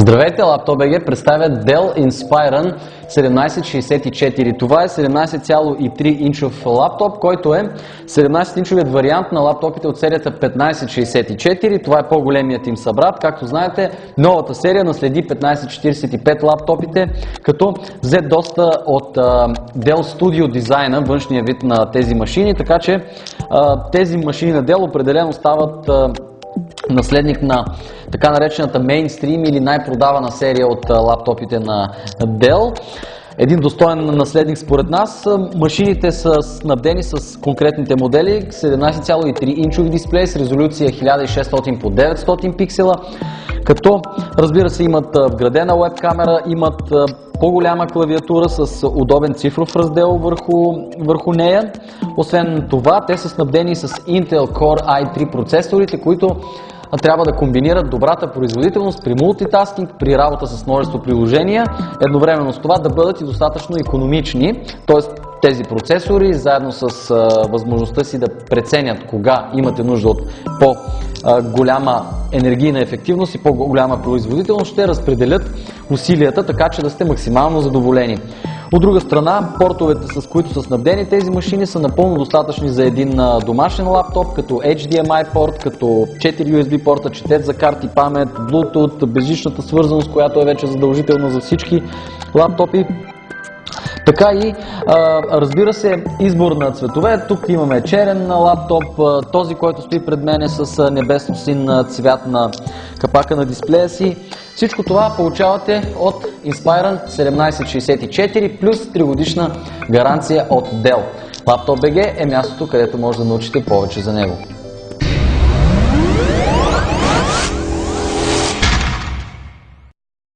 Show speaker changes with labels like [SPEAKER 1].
[SPEAKER 1] Здравейте, LaptopBG представя Dell Inspiron 1764. Това е 17,3 инчов лаптоп, който е 17-инчовият вариант на лаптопите от серията 1564. Това е по-големият им събрат. Както знаете, новата серия наследи 1545 лаптопите, като взе доста от Dell Studio дизайна, външния вид на тези машини, така че тези машини на Dell определено стават наследник на така наречената мейнстрим или най-продавана серия от лаптопите на Dell. Един достоен наследник според нас. Машините са снабдени с конкретните модели, 17,3 инчови дисплей с резолюция 1600 по 900 пиксела, като разбира се имат вградена веб камера, имат по-голяма клавиатура с удобен цифров раздел върху нея. Освен това, те са снабдени с Intel Core i3 процесорите, които трябва да комбинират добрата производителност при мултитаскинг, при работа с множество приложения, едновременно с това да бъдат и достатъчно икономични, т.е. тези процесори, заедно с възможността си да преценят кога имате нужда от по-голяма енергийна ефективност и по-голяма производителност, ще разпределят усилията, така че да сте максимално задоволени. От друга страна, портовете, с които са снабдени тези машини, са напълно достатъчни за един домашен лаптоп, като HDMI порт, като 4 USB порта, четец за карти памет, Bluetooth, безжичната свързаност, която е вече задължителна за всички лаптопи. Така и, разбира се, избор на цветове. Тук имаме черен лаптоп, този, който стои пред мен е с небесно-син цвят на капака на дисплея си. Всичко това получавате от Inspiron 1764 плюс 3 годишна гаранция от Dell. LaptopBG е мястото, където може да научите повече за него.